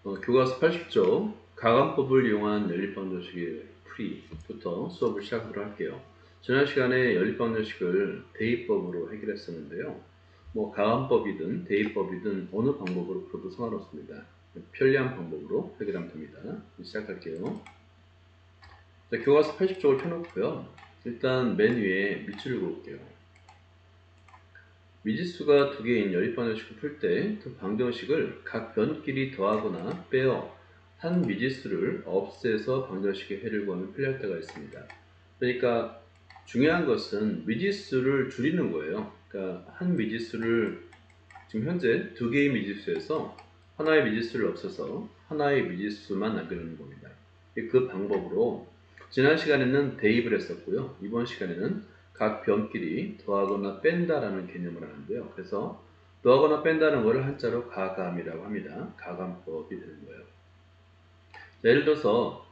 교과서 80쪽 가관법을 이용한 연립방정식의 풀이부터 수업을 시작하도록 할게요. 지난 시간에 연립방정식을 대입법으로 해결했었는데요. 가관법이든 대입법이든 어느 방법으로 풀어도 상관없습니다. 편리한 방법으로 해결하면 됩니다. 시작할게요. 자, 교과서 80쪽을 펴놓고요. 일단 맨 위에 밑줄을 그을게요. 미지수가 두 개인 연립방정식을 풀 때 두 방정식을 각 변끼리 더하거나 빼어 한 미지수를 없애서 방정식의 해를 구하면 편리할 때가 있습니다. 그러니까 중요한 것은 미지수를 줄이는 거예요. 그러니까 한 미지수를 지금 현재 두 개의 미지수에서 하나의 미지수를 없애서 하나의 미지수만 남겨놓는 겁니다. 그 방법으로 지난 시간에는 대입을 했었고요. 이번 시간에는 각 변끼리 더하거나 뺀다라는 개념을 하는데요. 그래서 더하거나 뺀다는 것을 한자로 가감이라고 합니다. 가감법이 되는 거예요. 자, 예를 들어서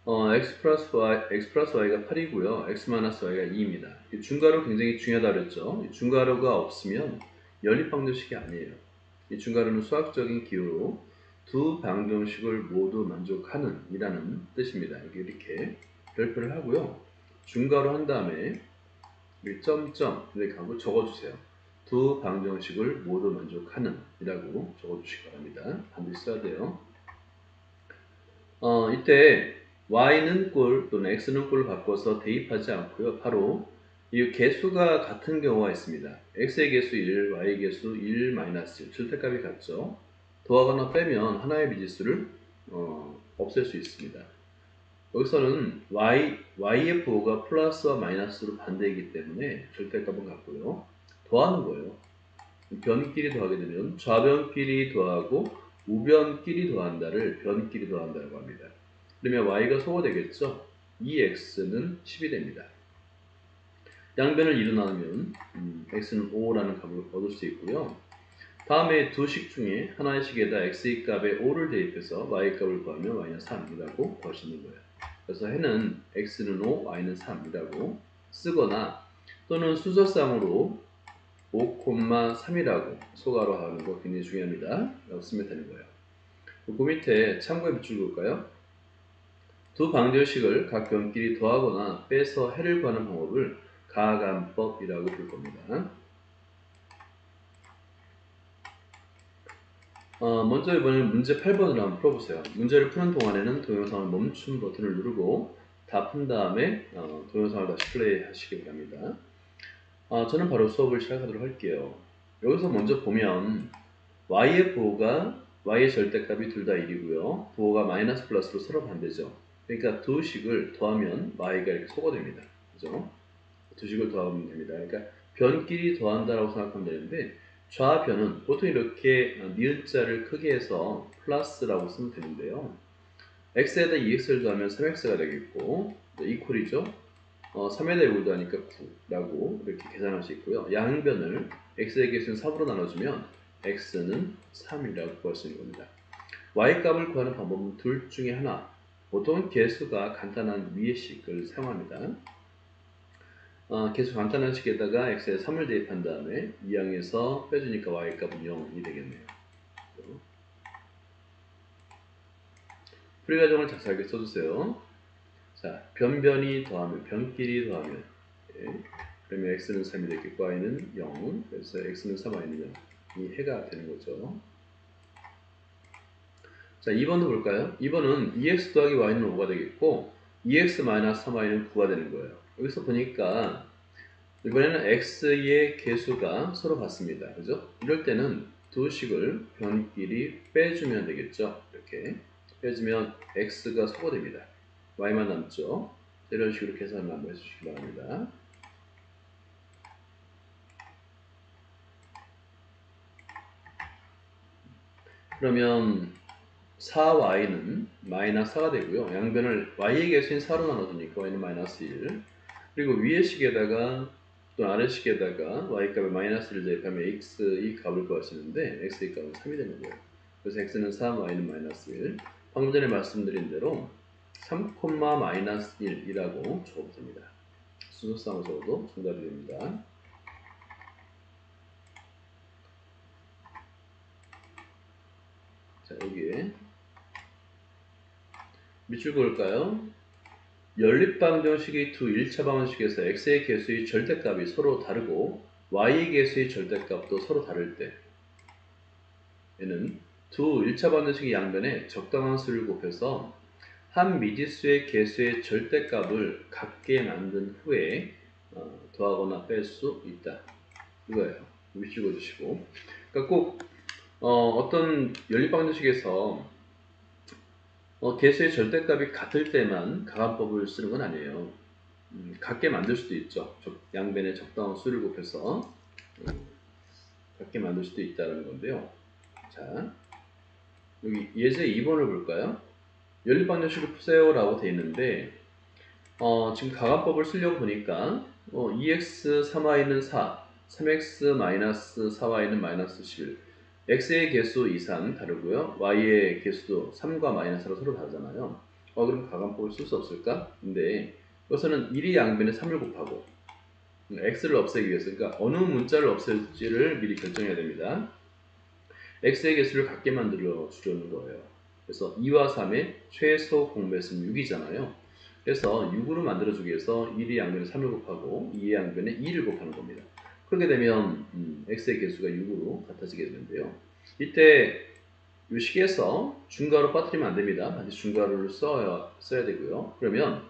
x 플러스 y가 8이고요. x 마이너스 y가 2입니다. 중괄호 굉장히 중요하다고 그랬죠. 중괄호가 없으면 연립방정식이 아니에요. 이 중괄호는 수학적인 기호로 두 방정식을 모두 만족하는 이라는 뜻입니다. 이렇게 별표를 하고요. 중괄호 한 다음에 점점 이렇게 하고 적어주세요. 두 방정식을 모두 만족하는 이라고 적어주시기 바랍니다. 반드시 써야 돼요. 이때 y는 꼴 또는 x는 꼴을 바꿔서 대입하지 않고요. 바로 이 개수가 같은 경우가 있습니다. x의 개수 1, y의 개수 1, 마이너스 1, 절대값이 같죠. 더하거나 빼면 하나의 미지수를 없앨 수 있습니다. 여기서는 y의 부호가 플러스와 마이너스로 반대이기 때문에 절대값은 같고요. 더하는 거예요. 변끼리 더하게 되면 좌변끼리 더하고 우변끼리 더한다를 변끼리 더한다고 합니다. 그러면 y가 소가 되겠죠? 2x는 10이 됩니다. 양변을 2로 나누면 x는 5라는 값을 얻을 수 있고요. 다음에 두 식 중에 하나의 식에다 x의 값에 5를 대입해서 y 값을 구하면 y는 3이라고 구할 수 있는 거예요. 그래서 해는 x는 5, y는 3이라고 쓰거나 또는 수저쌍으로 5,3이라고 소가로 하는 거 굉장히 중요합니다. 라고 쓰면 되는 거예요. 그 밑에 참고의 밑줄 그을까요? 두 방정식을 각 변끼리 더하거나 빼서 해를 구하는 방법을 가감법이라고 부를 겁니다. 먼저 이번에는 문제 8번을 한번 풀어보세요. 문제를 푸는 동안에는 동영상을 멈춤 버튼을 누르고 다 푼 다음에 동영상을 다시 플레이 하시기 바랍니다. 저는 바로 수업을 시작하도록 할게요. 여기서 먼저 보면 y의 부호가 y의 절대값이 둘 다 1이고요. 부호가 마이너스 플러스로 서로 반대죠. 그러니까 두 식을 더하면 y가 이렇게 소가 됩니다. 그죠? 두 식을 더하면 됩니다. 그러니까 변끼리 더한다라고 생각하면 되는데 좌변은 보통 이렇게 니은자를 크게 해서 플러스라고 쓰면 되는데요. x에다 2x를 더하면 3x가 되겠고 이퀄이죠. 3에다 6을 더하니까 9라고 이렇게 계산할 수 있고요. 양변을 x의 개수는 3으로 나눠주면 x는 3이라고 구할 수 있는 겁니다. y값을 구하는 방법은 둘 중에 하나. 보통은 개수가 간단한 위의 식을 사용합니다. 개수 간단한 식에다가 x에 3을 대입한 다음에 2항에서 빼주니까 y값은 0이 되겠네요. 풀이 과정을 자세하게 써주세요. 자, 변변이 더하면, 변끼리 더하면, 그러면 x는 3이 되겠고 y는 0, 그래서 x는 3, y는 0. 이 해가 되는 거죠. 자, 2번도 볼까요? 2번은 2x 더하기 y는 5가 되겠고 2x 마이너스 3y는 9가 되는 거예요. 여기서 보니까 이번에는 x의 개수가 서로 같습니다. 그죠? 이럴 때는 두 식을 변끼리 빼주면 되겠죠. 이렇게 빼주면 x가 소거됩니다. y만 남죠. 이런 식으로 계산을 한번 해주시기 바랍니다. 그러면 4y는 마이너스 4가 되고요. 양변을 y의 개수인 4로 나눠주니까 y는 마이너스 1. 그리고 위의 식에다가 또 아래 식에다가 y값에 마이너스 1을 대입하면 x의 값을 구하시는데 x의 값은 3이 되는 거예요. 그래서 x는 3, y는 마이너스 1. 방금 전에 말씀드린 대로 3, 마이너스 1이라고 적어도 됩니다. 수소쌍을 적어도 정답이 됩니다. 자, 여기에 밑줄 그을까요? 연립방정식이 두 1차 방정식에서 x의 개수의 절대값이 서로 다르고 y의 개수의 절대값도 서로 다를 때 얘는 두 1차 방정식의 양변에 적당한 수를 곱해서 한 미지수의 개수의 절대값을 같게 만든 후에 더하거나 뺄 수 있다. 이거예요. 밑줄 그어주시고. 그러니까 꼭 어떤 연립방정식에서 개수의 절대값이 같을 때만 가관법을 쓰는 건 아니에요. 같게 만들 수도 있죠. 양변에 적당한 수를 곱해서 같게 만들 수도 있다는 건데요. 자, 여기 예제 2번을 볼까요? 연립방정식을 푸세요 라고 되어 있는데 지금 가관법을 쓰려고 보니까 2x 3y는 4, 3x-4y는 마이너스 11, x의 개수 2, 3 다르고요. y의 개수도 3과 마이너스로 서로 다르잖아요. 그럼 가관법을 쓸 수 없을까? 근데 여기서는 1이 양변에 3을 곱하고 x를 없애기 위해서, 그러니까 어느 문자를 없앨지를 미리 결정해야 됩니다. x의 개수를 같게 만들어 주려는 거예요. 그래서 2와 3의 최소 공배수는 6이잖아요. 그래서 6으로 만들어주기 위해서 1의 양변에 3을 곱하고 2의 양변에 2를 곱하는 겁니다. 그렇게 되면 x의 개수가 6으로 같아지게 되는데요. 이때 이 식에서 중괄호 빠뜨리면 안 됩니다. 반드시 중괄호를 써야 되고요. 그러면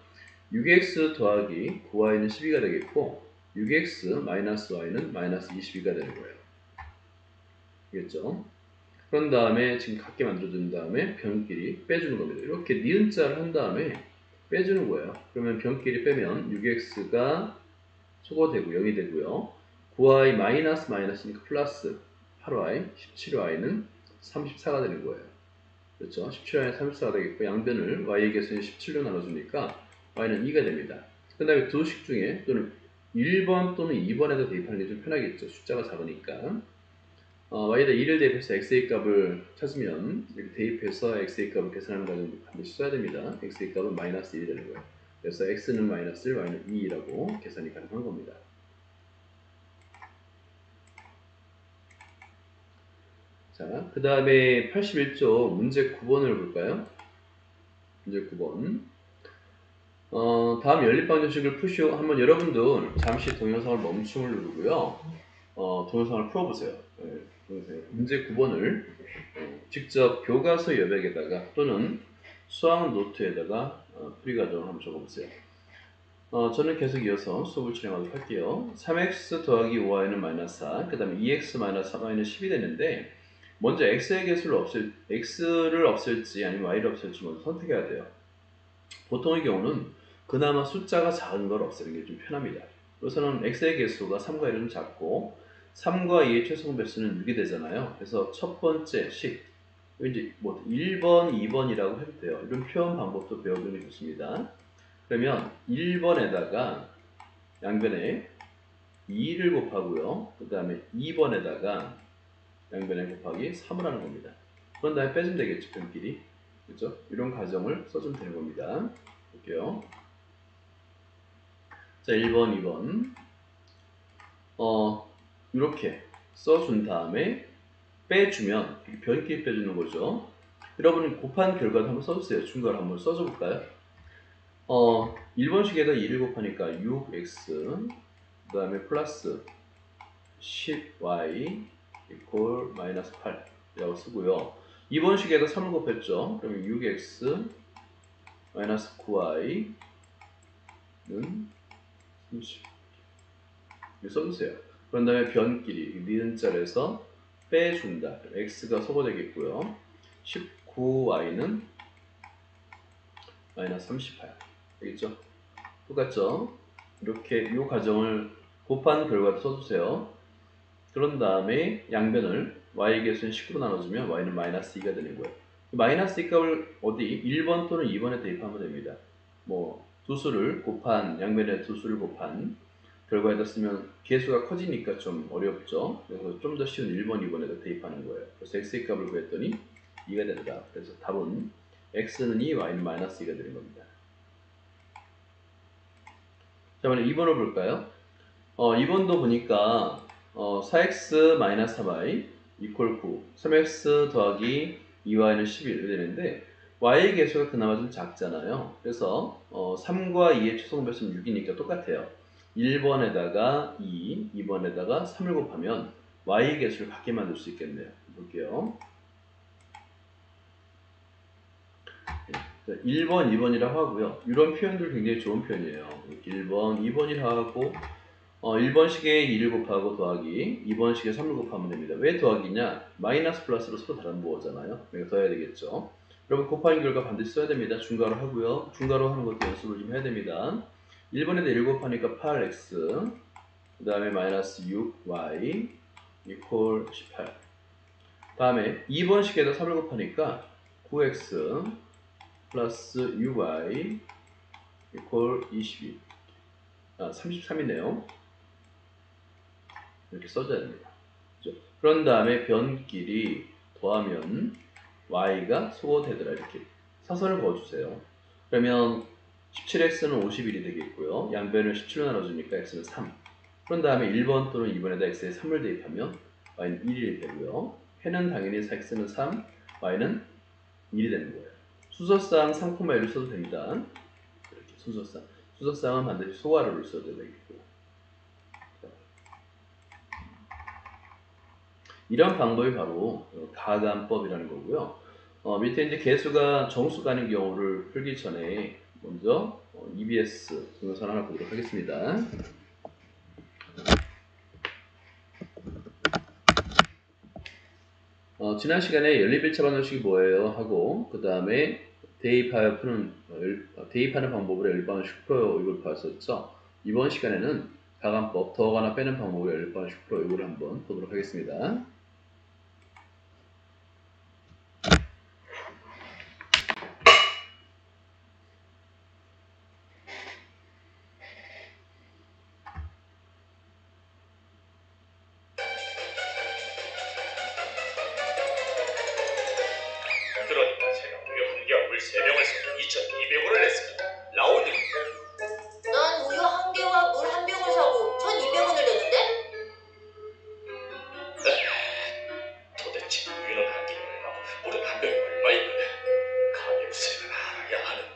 6x 더하기 9y는 12가 되겠고 6x 마이너스 y는 마이너스 22가 되는 거예요. 알겠죠? 그런 다음에 지금 같게 만들어준 다음에 변끼리 빼주는 겁니다. 이렇게 니은자를 한 다음에 빼주는 거예요. 그러면 변끼리 빼면 6x가 소거되고 0이 되고요. 9y 마이너스니까 플러스 8y, 17y는 34가 되는 거예요. 그렇죠? 17y는 34가 되겠고 양변을 y의 개수는 17로 나눠주니까 y는 2가 됩니다. 그 다음에 두 식 중에 또는 1번 또는 2번에다 대입하는 게 좀 편하겠죠. 숫자가 작으니까. y에다 2를 대입해서 x의 값을 찾으면 이렇게 대입해서 x의 값을 계산하는 과정을 반드시 써야 됩니다. x의 값은 마이너스 1이 되는 거예요. 그래서 x는 마이너스 1, y는 2라고 계산이 가능한 겁니다. 자, 그 다음에 81쪽 문제 9번을 볼까요? 문제 9번. 다음 연립방정식을 푸시오. 한번 여러분들 잠시 동영상을 멈춤을 누르고요. 동영상을 풀어보세요. 네, 문제 9번을 직접 교과서 여백에다가 또는 수학 노트에다가 풀이 과정을 한번 적어보세요. 저는 계속 이어서 수업을 진행하도록 할게요. 3x 더하기 5y는 마이너스 4, 그 다음에 2x 마이너스 3y는 10이 되는데 먼저 x의 개수를 x를 없앨지 아니면 y를 없앨지 먼저 선택해야 돼요. 보통의 경우는 그나마 숫자가 작은 걸 없애는 게 좀 편합니다. 그래서는 x의 개수가 3과 1은 작고 3과 2의 최소 배수는 6이 되잖아요. 그래서 첫 번째 식, 이제 뭐 1번, 2번이라고 해도 돼요. 이런 표현 방법도 배워두는 게 좋습니다. 그러면 1번에다가 양변에 2를 곱하고요. 그 다음에 2번에다가 양변에 곱하기 3을 하는 겁니다. 그런 다음에 빼주면 되겠죠, 변끼리. 그렇죠? 이런 과정을 써주면 되는 겁니다. 볼게요. 자, 1번, 2번. 이렇게 써준 다음에 빼주면 변끼리 빼주는 거죠. 여러분 곱한 결과도 한번 써주세요. 중괄호 한번 써줘 볼까요? 1번식에다 2를 곱하니까 6x 그 다음에 플러스 10y 이퀄 마이너스 8이라고 쓰고요. 2번식에다 3을 곱했죠. 그러면 6x 마이너스 9y는 30 이렇게 써주세요. 그런 다음에 변끼리 니은자에서 빼준다. x가 소거되겠고요. 19y는 마이너스 38 되겠죠? 똑같죠? 이렇게 이 과정을 곱한 결과도 써주세요. 그런 다음에 양변을 y의 개수는 10으로 나눠주면 y는 마이너스 2가 되는 거예요. 마이너스 2 값을 어디 1번 또는 2번에 대입하면 됩니다. 뭐 두 수를 곱한 양변에 두 수를 곱한 결과에다 쓰면 개수가 커지니까 좀 어렵죠. 그래서 좀 더 쉬운 1번, 2번에다 대입하는 거예요. 그래서 x의 값을 구했더니 2가 된다. 그래서 답은 x는 2, y는 마이너스 2가 되는 겁니다. 자, 그럼 2번을 볼까요? 2번도 보니까 4x-3y 이퀄 9, 3x 더하기 2y는 11 되는데 y의 개수가 그나마 좀 작잖아요. 그래서 3과 2의 최소 배수는 6이니까 똑같아요. 1번에다가 2, 2번에다가 3을 곱하면 y의 개수를 같게 만들 수 있겠네요. 볼게요. 1번, 2번이라고 하고요. 이런 표현들 굉장히 좋은 표현이에요. 1번, 2번이라고 하고 1번식에 2를 곱하고 더하기 2번식에 3을 곱하면 됩니다. 왜 더하기냐? 마이너스 플러스로 서로 다른 부호잖아요. 그러니까 더해야 되겠죠. 여러분 곱하기 결과 반드시 써야 됩니다. 중괄호 하고요. 중괄호 하는 것도 연습을 좀 해야 됩니다. 1번에다 1 곱하니까 8x 그 다음에 마이너스 6y 이퀄 18 다음에 2번식에다 3을 곱하니까 9x 플러스 6y 이퀄 22 33이네요. 이렇게 써줘야 됩니다. 그죠? 그런 다음에 변끼리 더하면 y가 소거되더라 이렇게 사선을 그어주세요. 그러면 17x는 51이 되겠고요. 양변을 17로 나눠주니까 x는 3. 그런 다음에 1번 또는 2번에다 x에 3을 대입하면 y는 1이 되고요. 해는 당연히 x는 3, y는 1이 되는 거예요. 수서상 3,1을 써도 됩니다. 이렇게 수서상. 수서상은 반드시 소괄호를 써야 되겠고. 이런 방법이 바로 가감법이라는 거고요. 밑에 이제 개수가 정수가 아닌 경우를 풀기 전에 먼저 EBS 동영상 하나 보도록 하겠습니다. 지난 시간에 연립일차 방정식이 뭐예요? 하고 그 다음에 대입하는 방법으로 연립방정식 풀어요. 이걸 봤었죠. 이번 시간에는 가감법, 더하거나 빼는 방법으로 연립방정식 풀어요. 이걸 한번 보도록 하겠습니다. 그러니까 제가 우유 한 개와 물 3병을 사서 2,200원을 냈습니다. 라온님, 난 우유 한 개와 물 한 병을 사고 1,200원을 냈는데? 도대체 우유는 한 개에 얼마고 물은 한 병에 얼마인가? 가격세를 알아야 하는데.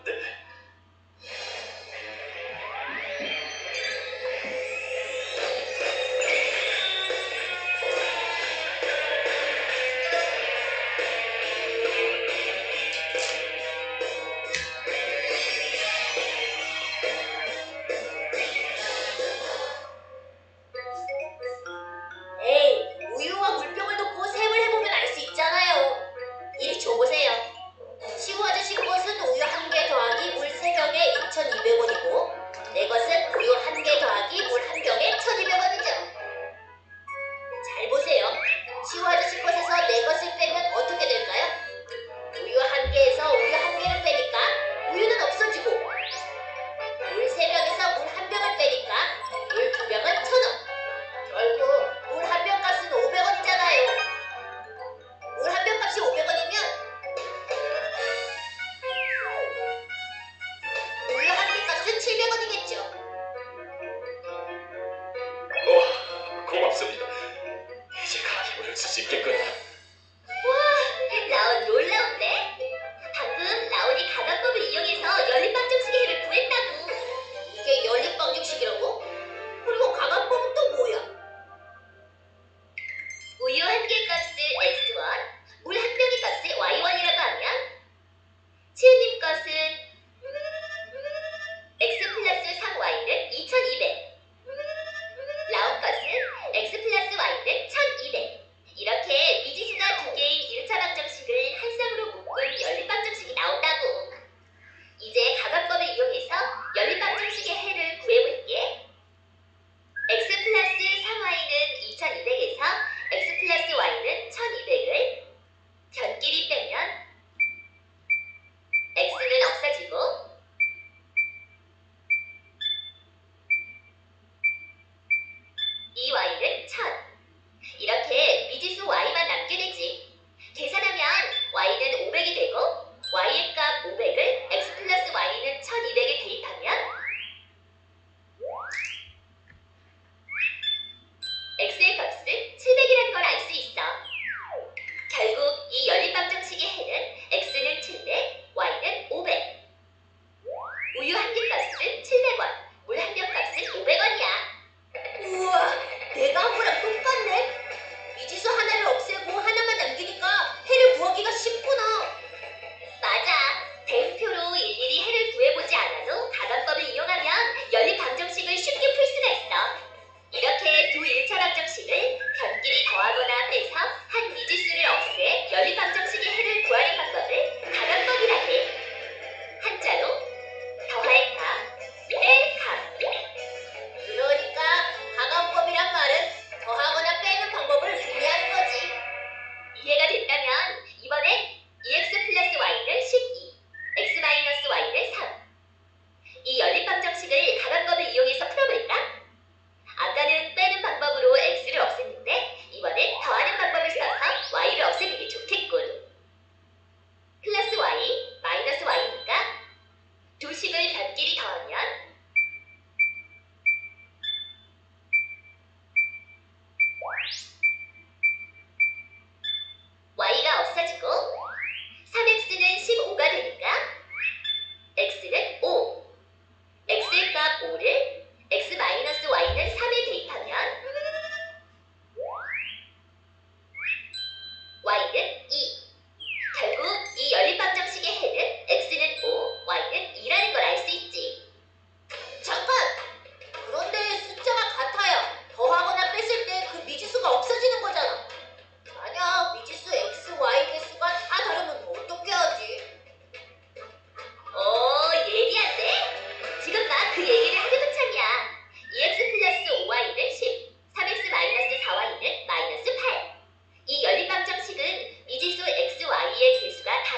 에이, 우유와 물병을 넣고 셈을 해보면 알 수 있잖아요. 이리 줘보세요.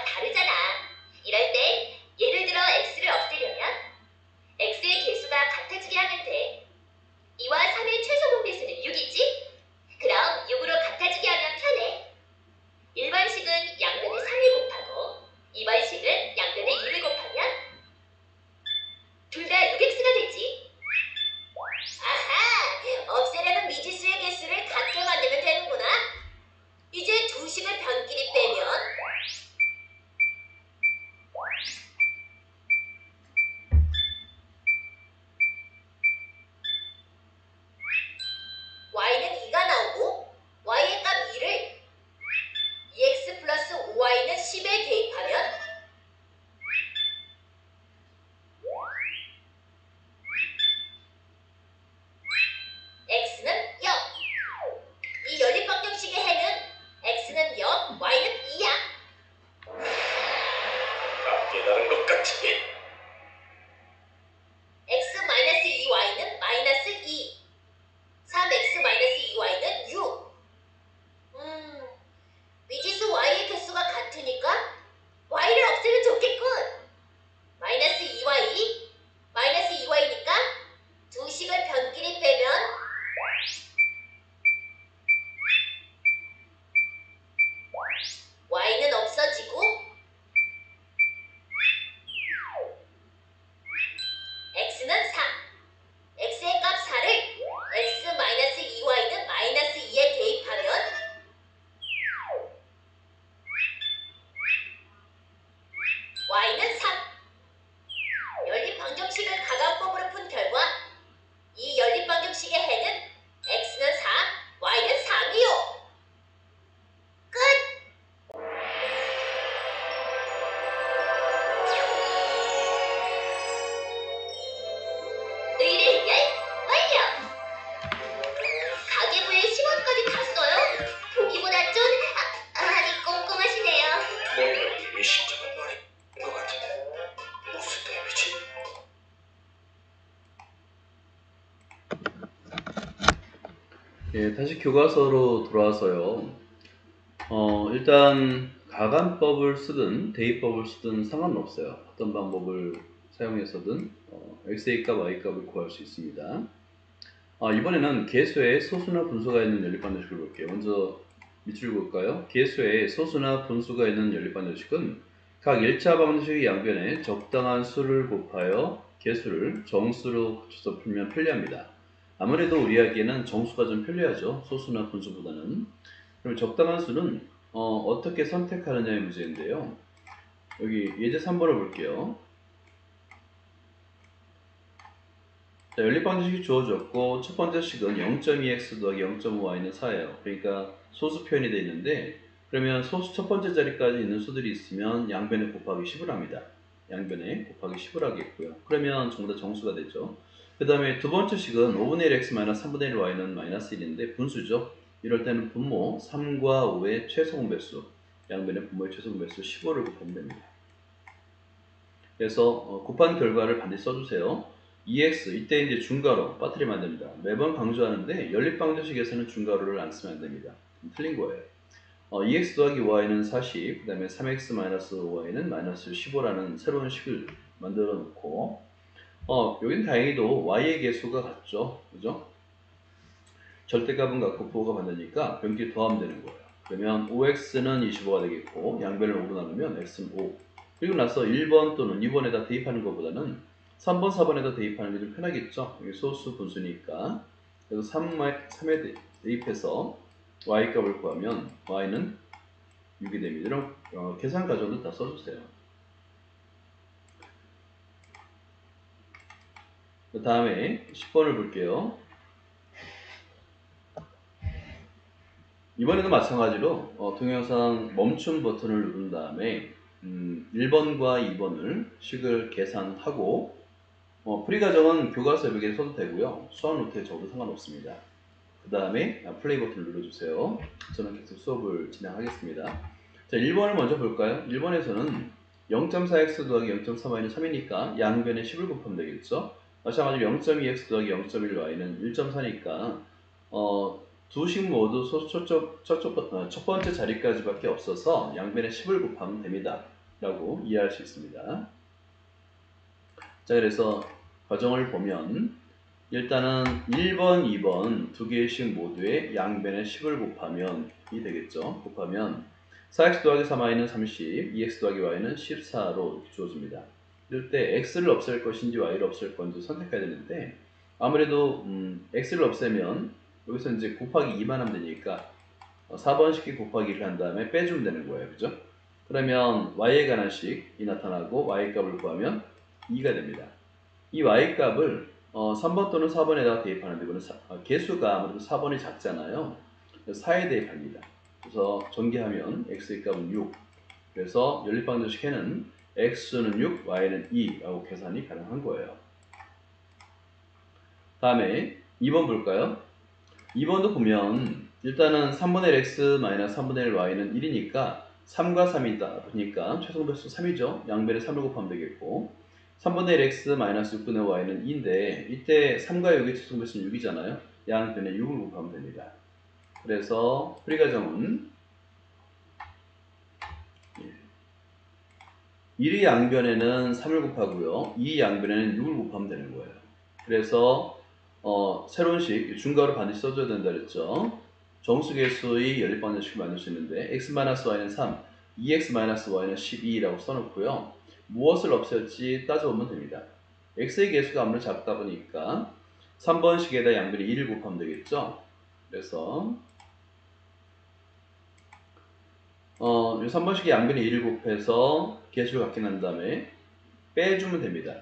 다르잖아. 이럴 땐 예를 들어 x를 없애려면 x의 개수가 같아지게 하면 돼. 2와 3의 최소 공배수는 6이지? 그럼 6으로 같아지게 하면 편해. 1번식은 양변에 3을 곱하고 2번식은 양변에 2를 곱하면 둘 다 6x가 되지. 아하! 없애려는 미지수의 개수를 같게 만들면 되는구나. 이제 두 식을 변끼리 빼면 y는 2가 나오고 y의 값 2를 2x 플러스 5y는 10에 대입하면 x는 0. 이 연립방정식의 해는 x는 0, y는 2야. 다 깨달은 것 같으니 x 마이너스 2y는 마이너스 2. 3x 마이너스 2y는 6. 미지수 y의 개수가 같으니까 y를 없애면 좋겠군. 마이너스 2y, 마이너스 2y니까 두 식을 변끼리 빼면 y는 없어지고 x는 3. x의 값 4를 x 마이너스 2y는 마이너스 2에 대입하면 y는 3. 연립방정식을 가감법으로 푼 결과 이 연립방정식의 해는 x는 4, y는 3이요. 끝! 의뢰 해결 완료! 가계부에 10원까지 다 써요? 보기보다 좀 아니 꼼꼼하시네요. 뭔가 의심쩍은 말인 것 같은데 무슨 의미지? 예, 다시 교과서로 돌아와서요. 일단 가감법을 쓰든 대입법을 쓰든 상관은 없어요. 어떤 방법을 사용해서든 x의 값, y 값을 구할 수 있습니다. 이번에는 계수에 소수나 분수가 있는 연립방정식을 볼게요. 먼저 밑줄 볼까요? 계수에 소수나 분수가 있는 연립방정식은 각 1차 방정식의 양변에 적당한 수를 곱하여 계수를 정수로 고쳐서 풀면 편리합니다. 아무래도 우리에게는 정수가 좀 편리하죠. 소수나 분수보다는. 그럼 적당한 수는 어떻게 선택하느냐의 문제인데요. 여기 예제 3번을 볼게요. 자, 연립방정식이 주어졌고 첫 번째 식은 0.2x 더하기 0.5y는 4예요. 그러니까 소수 표현이 되어 있는데 그러면 소수 첫 번째 자리까지 있는 수들이 있으면 양변에 곱하기 10을 합니다. 양변에 곱하기 10을 하겠고요. 그러면 전부 다 정수가 되죠. 그 다음에 두 번째 식은 5분의 1x 마이너스 3분의 1y는 마이너스 1인데 분수죠. 이럴 때는 분모 3과 5의 최소 공배수, 양변의 분모의 최소 공배수 15를 곱하면 됩니다. 그래서 곱한 결과를 반드시 써주세요. 2x 이때 이제 중괄호 빠뜨리면 안 됩니다. 매번 강조하는데 연립방정식에서는 중괄호를 안 쓰면 안 됩니다. 틀린 거예요. 2x 더하기 y는 40, 그 다음에 3x 마이너스 5y는 마이너스 15라는 새로운 식을 만들어 놓고 여긴 다행히도 y의 개수가 같죠. 그죠? 절대값은 같고 부호가 반대니까 변기 더하면 되는 거예요. 그러면 5x는 25가 되겠고 양변을 5로 나누면 x는 5. 그리고 나서 1번 또는 2번에다 대입하는 것보다는 3번, 4번에다 대입하는 게 좀 편하겠죠. 이게 소수 분수니까. 그래서 3에 대입해서 y값을 구하면 y는 6이 됩니다. 이런 계산 과정도 다 써주세요. 그 다음에 10번을 볼게요. 이번에도 마찬가지로 동영상 멈춤 버튼을 누른 다음에 1번과 2번을 식을 계산하고 풀이 과정은 교과서 여기에 써도 되고요. 수학 노트에 적어도 상관없습니다. 그 다음에 플레이 버튼을 눌러주세요. 저는 계속 수업을 진행하겠습니다. 자, 1번을 먼저 볼까요? 1번에서는 0.4x 더하기 0.3y는 3이니까 양변에 10을 곱하면 되겠죠. 마찬가지로 0.2x 더하기 0.1y는 1.4니까 두 식 모두 첫 번째 자리까지밖에 없어서 양변에 10을 곱하면 됩니다. 라고 이해할 수 있습니다. 자, 그래서 과정을 보면 일단은 1번, 2번 두 개의 식 모두의 양변에 10을 곱하면 이 되겠죠. 곱하면 4x 더하기 3y는 30, 2x 더하기 y는 14로 주어집니다. 이럴 때 x를 없앨 것인지 y를 없앨 건지 선택해야 되는데 아무래도 x를 없애면 여기서 이제 곱하기 2만 하면 되니까 4번식이 곱하기 1을 한 다음에 빼주면 되는 거예요. 그죠? 그러면 y에 관한 식이 나타나고 y값을 구하면 2가 됩니다. 이 y값을 3번 또는 4번에다가 대입하는데 이거는 개수가 아무래도 4번이 작잖아요. 그래서 4에 대입합니다. 그래서 전개하면 x의 값은 6. 그래서 연립방정식 해는 x는 6, y는 2라고 계산이 가능한 거예요. 다음에 2번 볼까요? 2번도 보면 일단은 3분의 1 x 마이너스 3분의 1 y는 1이니까 3과 3이다 보니까 최소배수 3이죠. 양변에 3을 곱하면 되겠고 3분의 1 x 마이너스 6분의 y는 2인데 이때 3과 6의 최소배수는 6이잖아요. 양변에 6을 곱하면 됩니다. 그래서 풀이과정은 1의 양변에는 3을 곱하고요. 2의 양변에는 6을 곱하면 되는 거예요. 그래서 새로운 식, 중괄호 반드시 써줘야 된다 그랬죠. 정수계수의 연립방정식을 만들 수 있는데 x-y는 3, 2x-y는 12라고 써놓고요. 무엇을 없앨지 따져보면 됩니다. x의 계수가 아무래도 작다 보니까 3번식에다 양변에 1을 곱하면 되겠죠. 그래서 3번식에 양변에 1을 곱해서 계수를 갖게 난 다음에 빼주면 됩니다.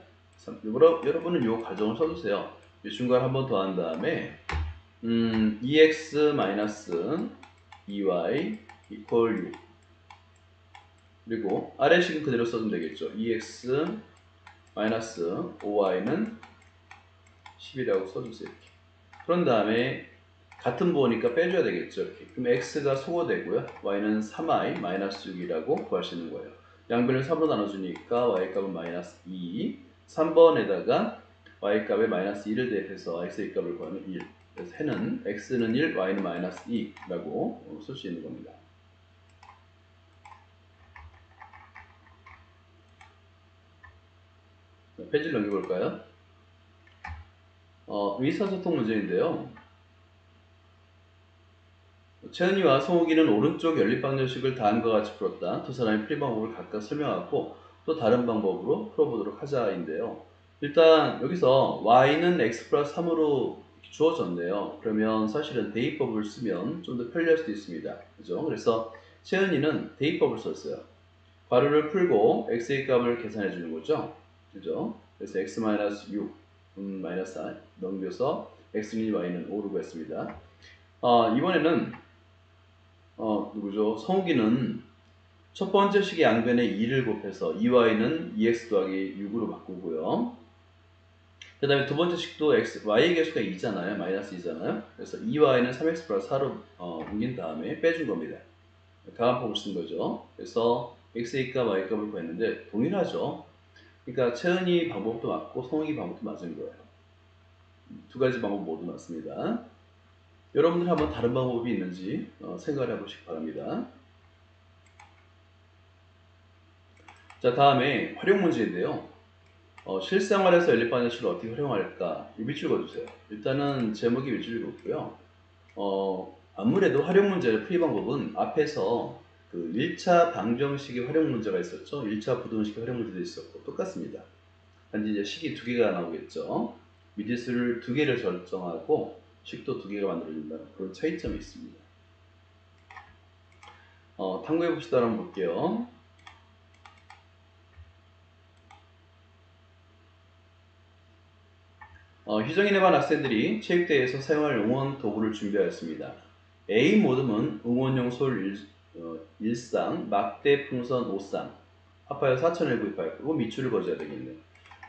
여러분은 이 과정을 써주세요. 중괄 한 번 더 한 다음에 2x 2y 이퀄 6 그리고 아래식은 그대로 써주면 되겠죠. 2x 5y는 10이라고 써주세요. 이렇게. 그런 다음에 같은 부호니까 빼줘야 되겠죠. 이렇게. 그럼 x가 소거되고요. y는 3i 6이라고 구할 수 있는 거예요. 양변을 3으로 나눠주니까 y값은 -2 3번에다가 y값에 -2를 대입해서 x의 값을 구하면 1 그래서 해는 x는 1, y는 -2라고 쓸 수 있는 겁니다. 페이지를 넘겨볼까요? 의사소통 문제인데요. 채은이와 송욱이는 오른쪽 연립방정식을 다음과 같이 풀었다. 두 사람이 풀이 방법을 각각 설명하고 또 다른 방법으로 풀어보도록 하자인데요. 일단 여기서 y는 x 플러스 3으로 주어졌네요. 그러면 사실은 대입법을 쓰면 좀 더 편리할 수도 있습니다. 그죠? 그래서 채은이는 대입법을 썼어요. 괄호를 풀고 x의 값을 계산해 주는 거죠. 그죠? 그래서 x-6 마이너스 4 넘겨서 x는 1, y는 5로 구했습니다. 이번에는 누구죠? 성욱이는 첫 번째 식의 양변에 2를 곱해서 2y는 2x 더하기 6으로 바꾸고요. 그 다음에 두 번째 식도 y의 개수가 2잖아요. 마이너스 2잖아요. 그래서 2y는 3x 플러스 4로 옮긴 다음에 빼준 겁니다. 가함법을 쓴 거죠. 그래서 x의 값, y 값을 구했는데 동일하죠. 그러니까 채은이 방법도 맞고 성욱이 방법도 맞은 거예요. 두 가지 방법 모두 맞습니다. 여러분들 한번 다른 방법이 있는지 생각을 해보시기 바랍니다. 자, 다음에 활용 문제인데요. 실생활에서 연립방정식을 어떻게 활용할까? 이 밑줄 그어주세요. 일단은 제목이 밑줄 그었고요. 아무래도 활용 문제의 풀이 방법은 앞에서 그 1차 방정식의 활용 문제가 있었죠. 1차 부등식의 활용 문제도 있었고 똑같습니다. 단지 이제 식이 두 개가 나오겠죠. 미지수를 두 개를 설정하고 식도 두 개가 만들어진다는 그런 차이점이 있습니다. 탐구해 봅시다. 한번 볼게요. 휴정인에 반 학생들이 체육대회에서 사용할 응원 도구를 준비하였습니다. A 모듬은 응원용 솔 일상, 막대 풍선 5쌍 합하여 4,000을 구입하였고 밑줄을 그어줘야 되겠네요.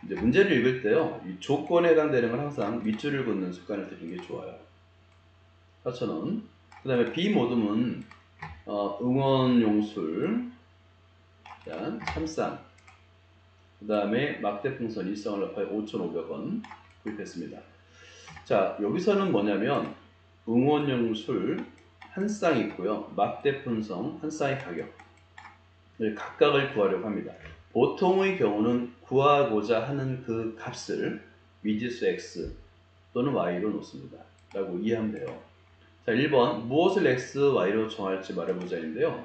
이제 문제를 읽을 때요, 이 조건에 해당되는 건 항상 밑줄을 긋는 습관을 들이는 게 좋아요. 4,000원. 그 다음에 B 모듬은 응원용 술, 자, 3쌍. 그 다음에 막대 풍선 1쌍을 합하여 5,500원 구입했습니다. 자, 여기서는 뭐냐면 응원용술 한 쌍이 있고요. 막대 분성 한 쌍의 가격 각각을 구하려고 합니다. 보통의 경우는 구하고자 하는 그 값을 미지수 x 또는 y로 놓습니다. 라고 이해하면 돼요. 자, 1번 무엇을 x, y로 정할지 말해보자인데요.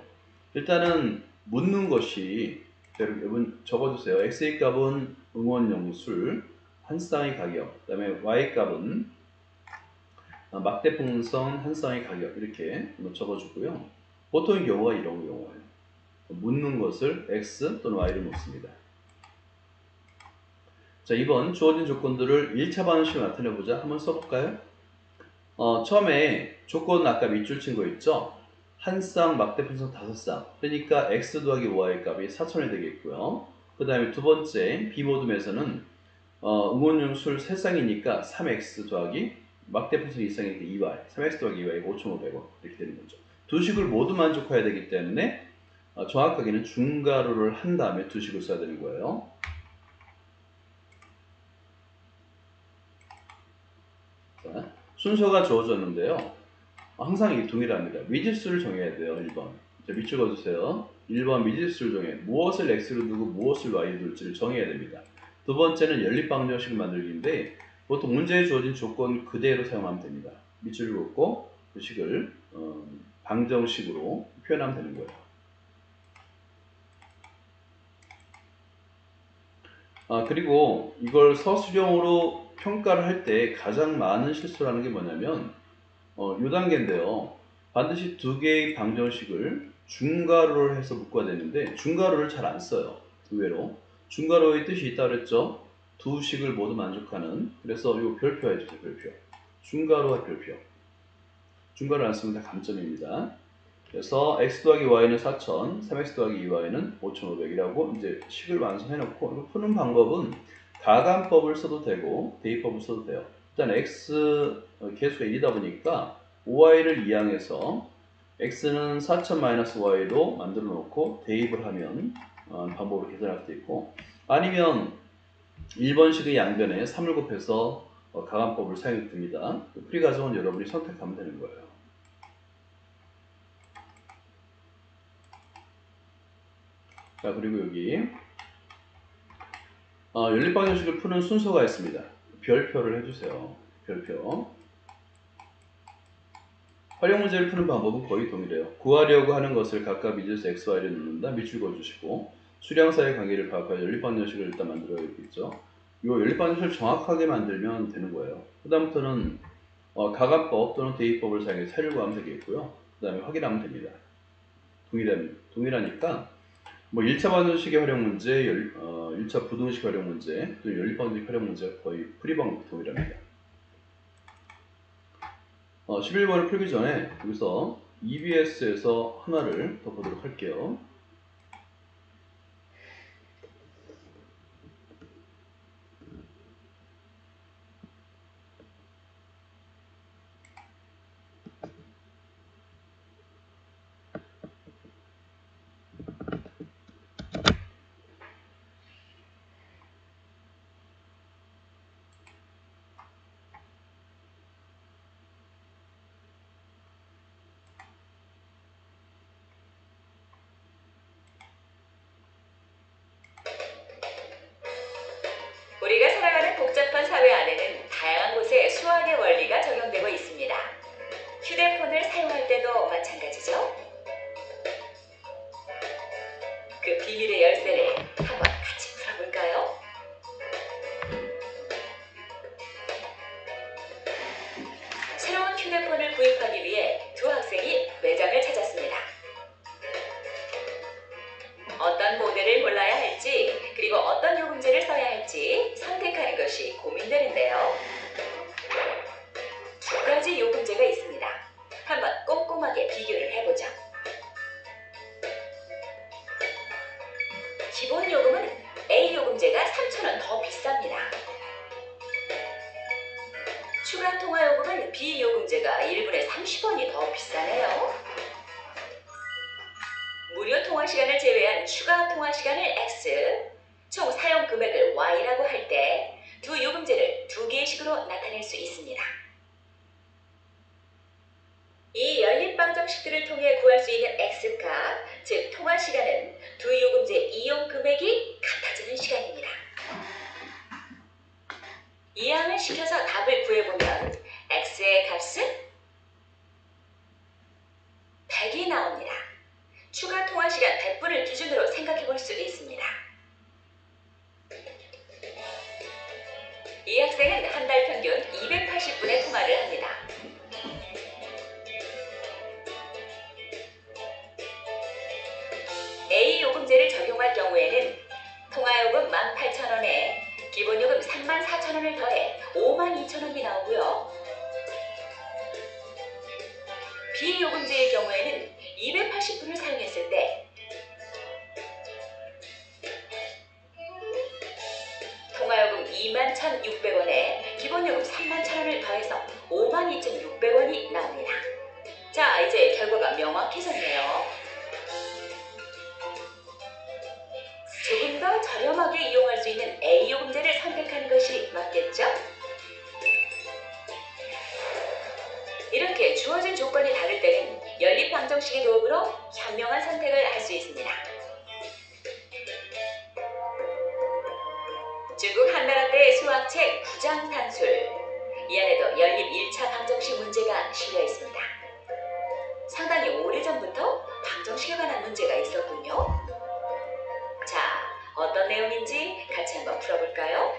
일단은 묻는 것이 여러분 적어주세요. x의 값은 응원용 술 한 쌍의 가격, 그 다음에 y 값은 막대 풍선 한 쌍의 가격 이렇게 적어주고요. 보통의 경우가 이런 경우예요. 묻는 것을 x 또는 y로 놓습니다. 자, 2번 주어진 조건들을 1차 방정식으로 나타내보자. 한번 써볼까요? 처음에 조건 아까 밑줄 친 거 있죠? 한 쌍 막대 풍선 5쌍. 그러니까 x 더하기 y 값이 4,000이 되겠고요. 그 다음에 두 번째 비모듬에서는 응원용 술 3쌍이니까 3x 더하기 막대 풍선 2쌍이니까 2y. 3x 더하기 2y가 5,500원 이렇게 되는 거죠. 두 식을 모두 만족해야 되기 때문에 정확하게는 중괄호를 한 다음에 두 식을 써야 되는 거예요. 자, 순서가 주어졌는데요. 항상 이게 동일합니다. 미지수를 정해야 돼요. 1번. 자, 밑줄 그어주세요. 1번 미지수를 정해 무엇을 x로 두고 무엇을 y로 둘지를 정해야 됩니다. 두 번째는 연립방정식 만들기인데 보통 문제에 주어진 조건 그대로 사용하면 됩니다. 밑줄을 긋고 그 식을 방정식으로 표현하면 되는 거예요. 그리고 이걸 서술형으로 평가를 할 때 가장 많은 실수를 하는 게 뭐냐면 이 단계인데요. 반드시 두 개의 방정식을 중괄호를 해서 묶어야 되는데 중괄호를 잘 안 써요. 의외로. 중괄호의 뜻이 있다 그랬죠. 두 식을 모두 만족하는. 그래서 이 별표 해주세요. 별표. 중괄호와 별표. 중괄호 안 쓰면 다 감점입니다. 그래서 x 더하기 y는 4,000, 3x 더하기 2y는 5,500이라고 이제 식을 완성해 놓고 이거 푸는 방법은 가간법을 써도 되고 대입법을 써도 돼요. 일단 x 계수가 1이다 보니까 5y를 이항해서 x는 4,000-y로 만들어 놓고 대입을 하면 방법으로 계산할 수도 있고 아니면 1번식의 양변에 3을 곱해서 가간법을 사용해 둡니다. 풀이 과정은 여러분이 선택하면 되는 거예요. 자, 그리고 여기 연립방정식을 푸는 순서가 있습니다. 별표를 해주세요. 별표. 활용 문제를 푸는 방법은 거의 동일해요. 구하려고 하는 것을 각각 미지수 x, y를 누른다. 밑줄 그어주시고 수량사의 관계를 파악하여 연립방정식을 일단 만들어야겠죠. 이 연립방정식을 정확하게 만들면 되는 거예요. 그 다음부터는 가간법 또는 대입법을 사용해서 차를 구하면 되겠고요. 그 다음에 확인하면 됩니다. 동일하니까 뭐 1차 방정식의 활용 문제, 1차 부등식 활용 문제, 또 연립방정식 활용 문제가 거의 풀이 방법 동일합니다. 11번을 풀기 전에 여기서 EBS에서 하나를 더 보도록 할게요. 우리가 살아가는 복잡한 사회 안에는 다양한 곳에 수학의 원리가 적용되고 있습니다. 휴대폰을 사용할 때도 마찬가지죠. 그 비밀의 열쇠를 한번 같이 풀어볼까요? 새로운 휴대폰을 구입하기 위해 두 학생이 매장을 찾았습니다. 어떤 모델을 골라야 할지 그리고 어떤 요금제를 써야 할지 선택하는 것이 고민되는데요. 두 가지 요금제가 있습니다. 한번 꼼꼼하게 비교를 해보죠. 기본 요금은 A 요금제가 3,000원 더 비쌉니다. 추가 통화 요금은 B 요금제가 1분에 30원이 더 비싸네요. 무료 통화 시간을 제외한 추가 통화 시간을 X, 총 사용 금액을 Y라고 할 때 두 요금제를 두 개의 식으로 나타낼 수 있습니다. 이 연립 방정식들을 통해 구할 수 있는 x값, 즉 통화 시간은 두 요금제 이용 금액이 같아지는 시간입니다. 이항을 시켜서 답을 구해보면 x의 값은 100이 나옵니다. 추가 통화 시간 100분을 기준으로 생각해 볼 수 있습니다. 이 학생은 한 달 평균 280분의 통화를 합니다. A 요금제를 적용할 경우에는 통화요금 18,000원에 기본요금 34,000원을 더해 52,000원이 나오고요. B 요금제의 경우에는 280분을 사용했을 때 통화요금 21,600원에 기본요금 31,000원을 더해서 52,600원이 나옵니다. 자, 이제 결과가 명확해졌네요. 조금 더 저렴하게 이용할 수 있는 A 요금제를 선택하는 것이 맞겠죠? 이렇게 주어진 조건이 다를 때는 연립 방정식의 도움으로 현명한 선택을 할 수 있습니다. 중국 한나라 때 수학책 9장 단술, 이 안에도 연립 1차 방정식 문제가 실려 있습니다. 상당히 오래전부터 방정식에 관한 문제가 있었군요. 자, 어떤 내용인지 같이 한번 풀어볼까요?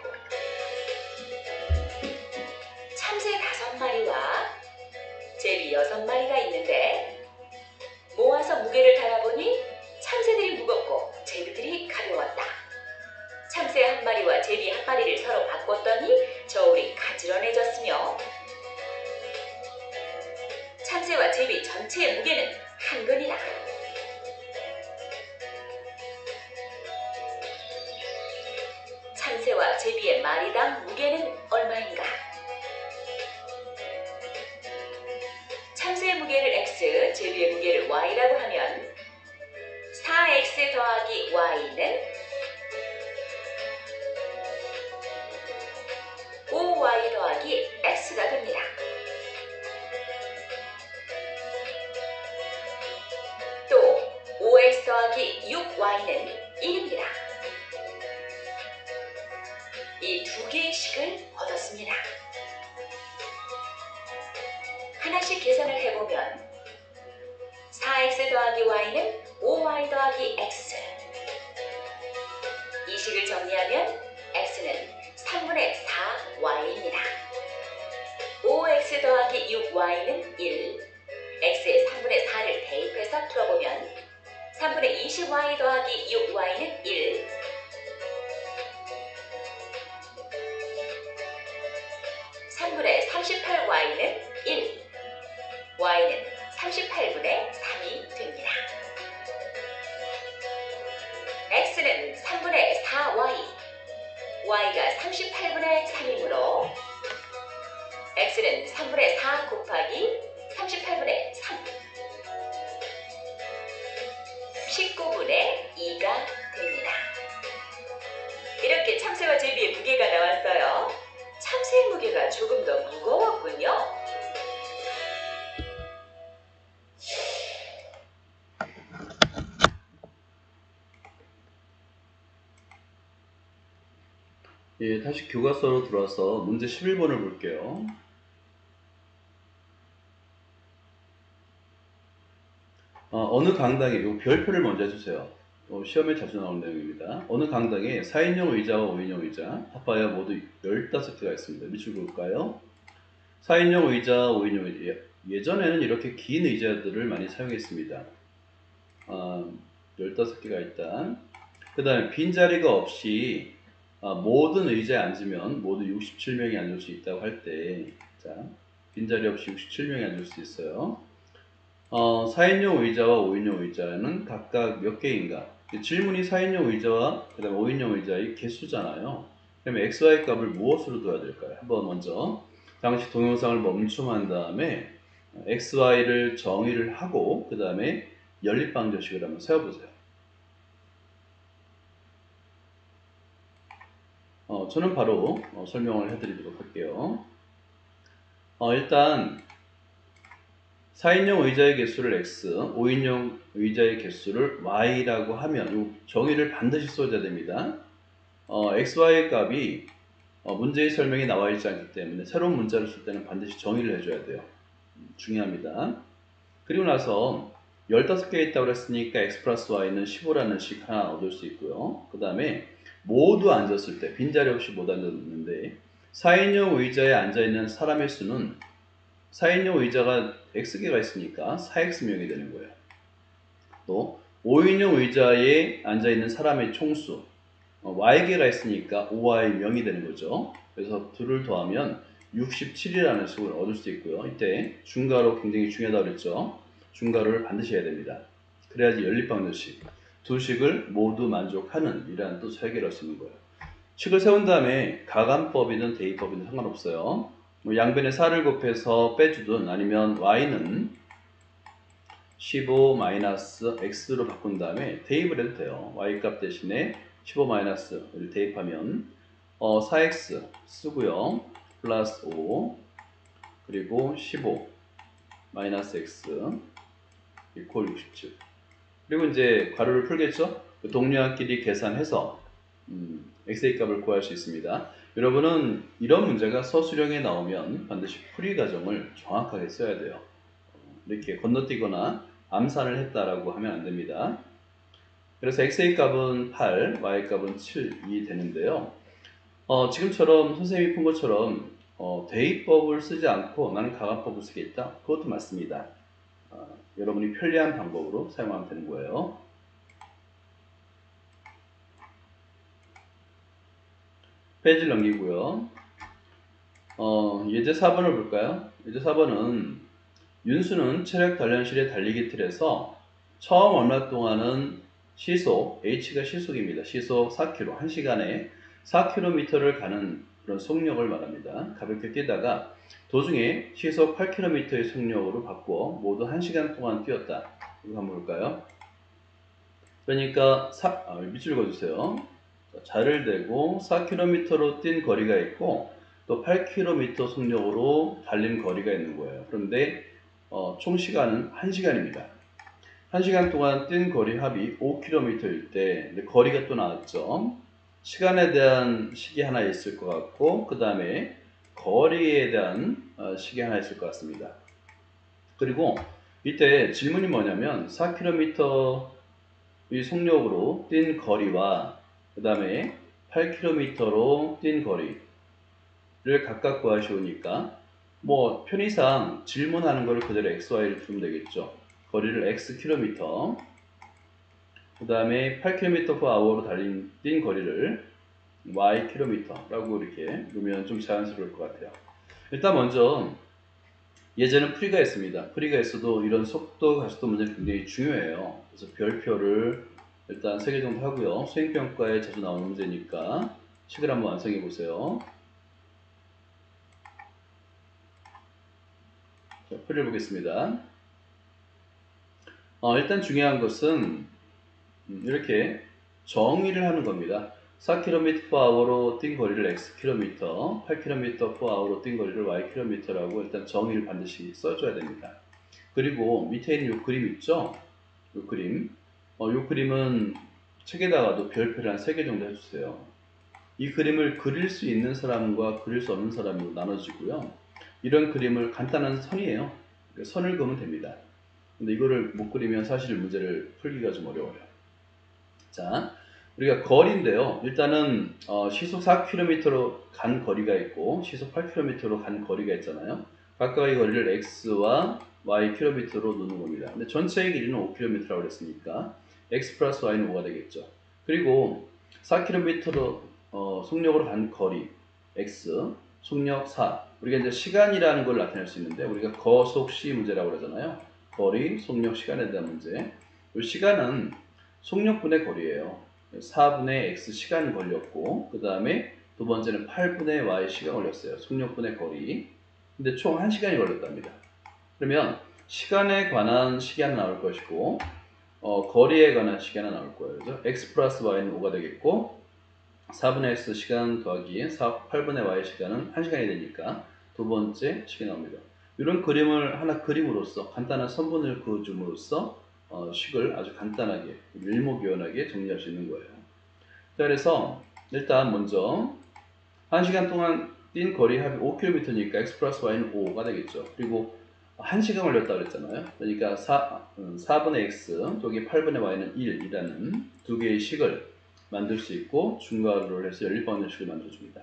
참새 5마리와 제비 6마리가 있는데 모아서 무게를 달아보니 참새들이 무겁고 제비들이 가벼웠다. 참새 1마리와 제비 1마리를 서로 바꿨더니 저울이 가지런해졌으며 참새와 제비 전체의 무게는 한 근이다. 참새와 제비의 마리당 무게는 얼마인가? 참새의 무게를 x, 제비의 무게를 y라고 하면 4x 더하기 y는 5y 더하기 x가 됩니다. 또 5x 더하기 6y는 1입니다. 이 두 개의 식을 얻었습니다. 하나씩 계산을 해보면 4x 더하기 y는 5y 더하기 x. 이 식을 정리하면 x는 3분의 4y입니다. 5x 더하기 6y는 1. x에 3분의 4를 대입해서 풀어보면 3분의 20y 더하기 6y는 1. 3분의 38y는 1. y는 38분의 3이 됩니다. x는 3분의 4y, y가 38분의 3이므로 x는 3분의 4 곱하기 38분의 3, 19분의 2가 됩니다. 이렇게 참새와 제비의 무게가 나왔어요. 참새의 무게가 조금 더 무거웠군요. 예, 다시 교과서로 들어와서 문제 11번을 볼게요. 어느 강당에, 요 별표를 먼저 해주세요. 시험에 자주 나오는 내용입니다. 어느 강당에 4인용 의자와 5인용 의자, 합하여 모두 15개가 있습니다. 밑줄 그을까요? 4인용 의자, 5인용 의자. 예전에는 이렇게 긴 의자들을 많이 사용했습니다. 15개가 있다. 그 다음에 빈자리가 없이 모든 의자에 앉으면 모두 67명이 앉을 수 있다고 할 때, 자, 빈자리 없이 67명이 앉을 수 있어요. 4인용 의자와 5인용 의자는 각각 몇 개인가? 질문이 4인용 의자와 그 다음에 5인용 의자의 개수잖아요. 그러면 XY 값을 무엇으로 둬야 될까요? 한번 먼저 당시 동영상을 멈춤한 다음에 XY를 정의를 하고 그 다음에 연립방정식을 한번 세워보세요. 저는 바로 설명을 해드리도록 할게요. 일단 4인용 의자의 개수를 x, 5인용 의자의 개수를 y라고 하면 이 정의를 반드시 써줘야 됩니다. xy 값이 문제의 설명에 나와 있지 않기 때문에 새로운 문자를 쓸 때는 반드시 정의를 해줘야 돼요. 중요합니다. 그리고 나서 15개 있다고 그랬으니까 x 플러스 y는 15라는 식 하나 얻을 수 있고요. 그 다음에 모두 앉았을 때, 빈자리 없이 못 앉았는데 4인용 의자에 앉아있는 사람의 수는 4인용 의자가 x개가 있으니까 4x명이 되는 거예요. 또 5인용 의자에 앉아있는 사람의 총수 y개가 있으니까 5y명이 되는 거죠. 그래서 둘을 더하면 67이라는 수를 얻을 수 있고요. 이때 중괄호 굉장히 중요하다고 그랬죠. 중괄호를 반드시 해야 됩니다. 그래야지 연립방정식 두 식을 모두 만족하는 이라는 뜻을 해결할 수 있는 거예요. 식을 세운 다음에 가간법이든 대입법이든 상관없어요. 양변에 4를 곱해서 빼주든 아니면 y는 15-x로 바꾼 다음에 대입을 해도 돼요. y값 대신에 15-를 대입하면 4x 쓰고요. 플러스 5 그리고 15 마이너스 x 이퀄 67 그리고 이제 괄호를 풀겠죠? 동료끼리 계산해서 x의 값을 구할 수 있습니다. 여러분은 이런 문제가 서술형에 나오면 반드시 풀이 과정을 정확하게 써야 돼요. 이렇게 건너뛰거나 암산을 했다라고 하면 안 됩니다. 그래서 x의 값은 8, y의 값은 7이 되는데요. 지금처럼 선생님이 푼 것처럼 대입법을 쓰지 않고 나는 가간법을 쓰겠다. 그것도 맞습니다. 여러분이 편리한 방법으로 사용하면 되는 거예요. 페이지를 넘기고요. 예제 4번을 볼까요? 예제 4번은 윤수는 체력 단련실의 달리기 틀에서 처음 얼마 동안은 시속, h가 시속입니다. 시속 4km, 1시간에 4km를 가는 그런 속력을 말합니다. 가볍게 뛰다가 도중에 시속 8km의 속력으로 바꾸어 모두 1시간 동안 뛰었다. 이거 한번 볼까요? 그러니까 밑줄 그어주세요. 자를 대고 4km로 뛴 거리가 있고 또 8km 속력으로 달린 거리가 있는 거예요. 그런데 총 시간은 1시간입니다. 1시간 동안 뛴 거리 합이 5km일 때 거리가 또 나왔죠. 시간에 대한 식이 하나 있을 것 같고 그 다음에 거리에 대한 식이 하나 있을 것 같습니다. 그리고 이때 질문이 뭐냐면 4km의 속력으로 뛴 거리와 그 다음에 8km로 뛴 거리를 각각 구하시오니까 뭐 편의상 질문하는 걸 그대로 xy를 두면 되겠죠. 거리를 xkm 그 다음에 8km/h로 뛴 거리를 ykm라고 이렇게 놓으면 좀 자연스러울 것 같아요. 일단 먼저 예제는 풀이가 있습니다. 풀이가 있어도 이런 속도 가속도 문제는 굉장히 중요해요. 그래서 별표를 일단 3개 정도 하고요. 수행평가에 자주 나오는 문제니까 식을 한번 완성해 보세요. 자, 풀이를 보겠습니다. 일단 중요한 것은 이렇게 정의를 하는 겁니다. 4km/h로 뛴 거리를 xkm, 8km/h로 뛴 거리를 ykm라고 일단 정의를 반드시 써줘야 됩니다. 그리고 밑에 있는 이 그림 있죠? 이 그림. 이 그림은 책에다가도 별표를 한 3개 정도 해주세요. 이 그림을 그릴 수 있는 사람과 그릴 수 없는 사람으로 나눠지고요. 이런 그림을 간단한 선이에요. 선을 그으면 됩니다. 근데 이거를 못 그리면 사실 문제를 풀기가 좀 어려워요. 자, 우리가 거리인데요. 일단은 시속 4km로 간 거리가 있고 시속 8km로 간 거리가 있잖아요. 각각의 거리를 x와 ykm로 놓는 겁니다. 근데 전체의 길이는 5km라고 그랬으니까 x 플러스 y는 5가 되겠죠. 그리고 4km로 속력으로 간 거리 x, 속력 4. 우리가 이제 시간이라는 걸 나타낼 수 있는데 우리가 거속시 문제라고 그러잖아요. 거리, 속력, 시간에 대한 문제. 이 시간은 속력분의 거리예요. 4분의 x 시간 걸렸고 그 다음에 두 번째는 8분의 y 시간 걸렸어요. 속력분의 거리. 근데 총 1시간이 걸렸답니다. 그러면 시간에 관한 식이 하나 나올 것이고 거리에 관한 식이 하나 나올 거예요. 그죠? x 플러스 y는 5가 되겠고 4분의 x 시간 더하기 8분의 y 시간은 1시간이 되니까 두 번째 식이 나옵니다. 이런 그림을 하나 그림으로써 간단한 선분을 그어줌으로써 식을 아주 간단하게 일목요연하게 정리할 수 있는 거예요. 자, 그래서 일단 먼저 1시간 동안 뛴 거리 합이 5km니까 x 플러스 y는 5가 되겠죠. 그리고 1시간 걸렸다 그랬잖아요. 그러니까 4분의 x 또기 8분의 y는 1이라는 두 개의 식을 만들 수 있고 중괄호를 해서 연립방정식을 만들어줍니다.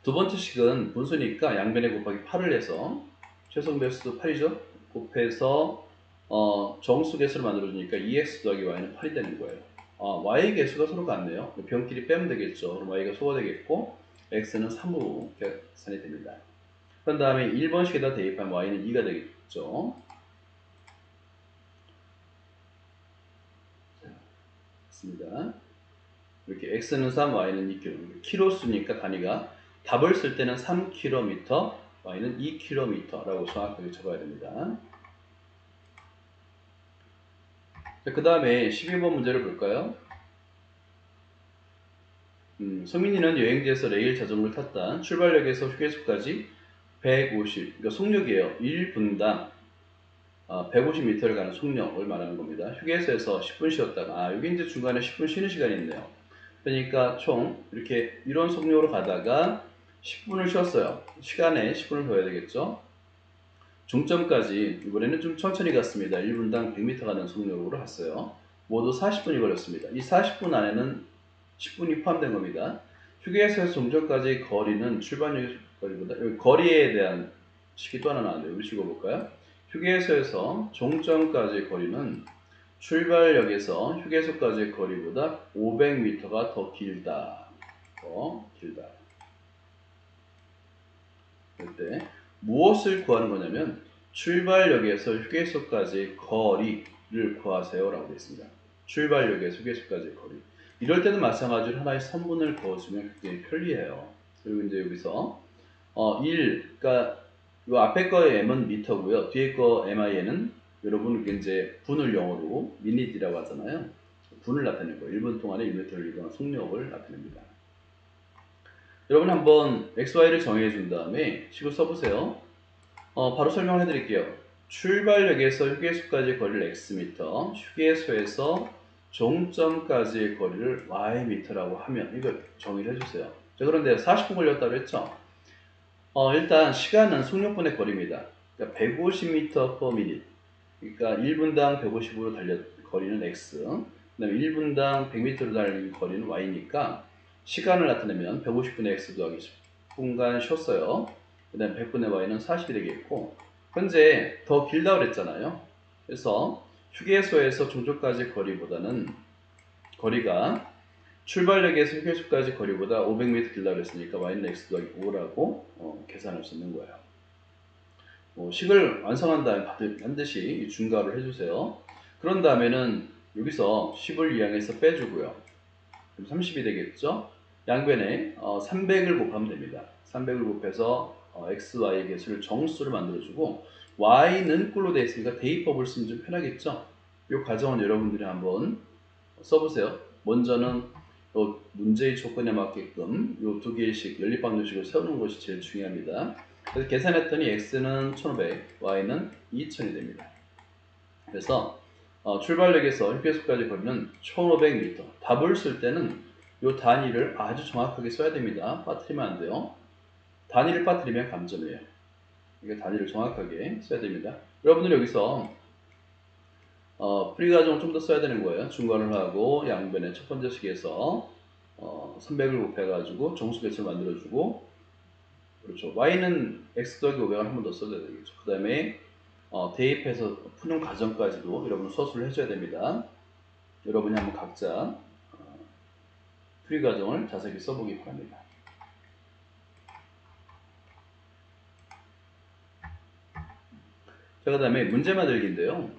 두 번째 식은 분수니까 양변에 곱하기 8을 해서 최소 배수 8이죠. 곱해서 정수 개수를 만들어주니까 2x 더하기 y는 8이 되는 거예요. y의 개수가 서로 같네요. 변끼리 빼면 되겠죠. 그럼 y가 소가 되겠고 x는 3으로 계산이 됩니다. 그런 다음에 1번식에다 대입하면 y는 2가 되겠죠. 자, 됐습니다. 이렇게 x는 3, y는 2km. 키로수니까 단위가 답을 쓸 때는 3km, y는 2km라고 정확하게 적어야 됩니다. 그 다음에 12번 문제를 볼까요? 성민이는 여행지에서 레일 자전거를 탔다. 출발역에서 휴게소까지 150, 그러니까 속력이에요. 1분당 150m를 가는 속력을 말하는 겁니다. 휴게소에서 10분 쉬었다가, 여기 이제 중간에 10분 쉬는 시간이 있네요. 그러니까 총 이렇게 이런 속력으로 가다가 10분을 쉬었어요. 시간에 10분을 더해야 되겠죠. 종점까지 이번에는 좀 천천히 갔습니다. 1분당 100m 가는 속력으로 갔어요. 모두 40분이 걸렸습니다. 이 40분 안에는 10분이 포함된 겁니다. 휴게소에서 종점까지 거리는 출발역 거리보다, 여기 거리에 대한 식이 또 하나 나왔는데 우리 읽어볼까요? 휴게소에서 종점까지 거리는 출발역에서 휴게소까지의 거리보다 500m가 더 길다. 더 길다. 그때 무엇을 구하는 거냐면 출발역에서 휴게소까지의 거리를 구하세요 라고 되어 있습니다. 출발역에서 휴게소까지의 거리. 이럴 때는 마찬가지로 하나의 선분을 그어주면 굉장히 편리해요. 그리고 이제 여기서 1, 그러니까 이 앞에 거의 m은 미터고요. 뒤에 거 mi는 여러분 이제 분을 영어로 미닛이라고 하잖아요. 분을 나타내는 거예요. 1분 동안에 1m를 이동한 속력을 나타냅니다. 여러분 한번 XY를 정해 준 다음에 식을 써보세요. 바로 설명을 해드릴게요. 출발역에서 휴게소까지의 거리를 x미터, 휴게소에서 종점까지의 거리를 y미터라고 하면 이걸 정의를 해주세요. 자, 그런데 40분 걸렸다고 했죠? 일단 시간은 속력분의 거리입니다. 그러니까 150m per minute. 그러니까 1분당 150으로 달린 거리는 x, 그 다음에 1분당 100m로 달린 거리는 y니까 시간을 나타내면 150분의 x 더하기 10분간 쉬었어요. 그 다음에 100분의 y는 40이 되겠고, 현재 더 길다고 그랬잖아요. 그래서 휴게소에서 종점까지 거리보다는 거리가 출발역에서 휴게소까지 거리보다 500m 길다고 그랬으니까 y는 x 더하기 5라고 계산할 수 있는 거예요. 식을 완성한 다음에 반드시 중괄호를 해주세요. 그런 다음에는 여기서 10을 이항해서 빼주고요. 그럼 30이 되겠죠? 양변에 300을 곱하면 됩니다. 300을 곱해서 x, y의 개수를 정수를 만들어주고 y는 꼴로 되어 있으니까 대입법을 쓰면 좀 편하겠죠? 이 과정은 여러분들이 한번 써보세요. 먼저는 문제의 조건에 맞게끔 이 두 개의 식, 연립방정식을 세우는 것이 제일 중요합니다. 그래서 계산했더니 x는 1500, y는 2000이 됩니다. 그래서 출발역에서 휴게소까지 거리는 1500m. 답을 쓸 때는 이 단위를 아주 정확하게 써야 됩니다. 빠뜨리면 안 돼요. 단위를 빠뜨리면 감점이에요. 그러니까 단위를 정확하게 써야 됩니다. 여러분들 여기서 풀이 과정을 좀 더 써야 되는 거예요. 중괄호를 하고 양변의 첫 번째 식에서 300을 곱해가지고 정수개수를 만들어주고, 그렇죠. y는 x 더하기 500을 한 번 더 써줘야 되겠죠. 그 다음에 대입해서 푸는 과정까지도 여러분 서술을 해줘야 됩니다. 여러분이 한번 각자 풀이 과정을 자세히 써보기 바랍니다. 자, 그 다음에 문제 만들기인데요.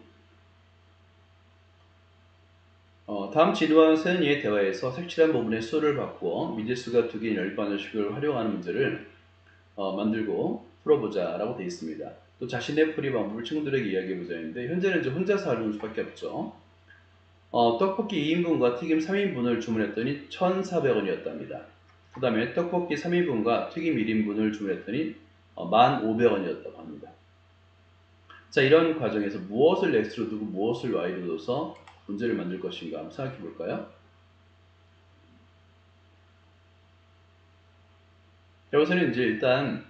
다음 진우와 세은이의 대화에서 색칠한 부분의 수를 바꾸어 미지수가 두 개인 연립방정식을 활용하는 문제를 만들고 풀어보자 라고 되어 있습니다. 또 자신의 풀이 방법을 친구들에게 이야기해보자 했는데, 현재는 이제 혼자서 하는 수밖에 없죠. 떡볶이 2인분과 튀김 3인분을 주문했더니 1,400원이었답니다. 그 다음에 떡볶이 3인분과 튀김 1인분을 주문했더니 1,500원이었다고 합니다. 자, 이런 과정에서 무엇을 x로 두고 무엇을 y로 둬서 문제를 만들 것인가 한번 생각해 볼까요? 여기서는 이제 일단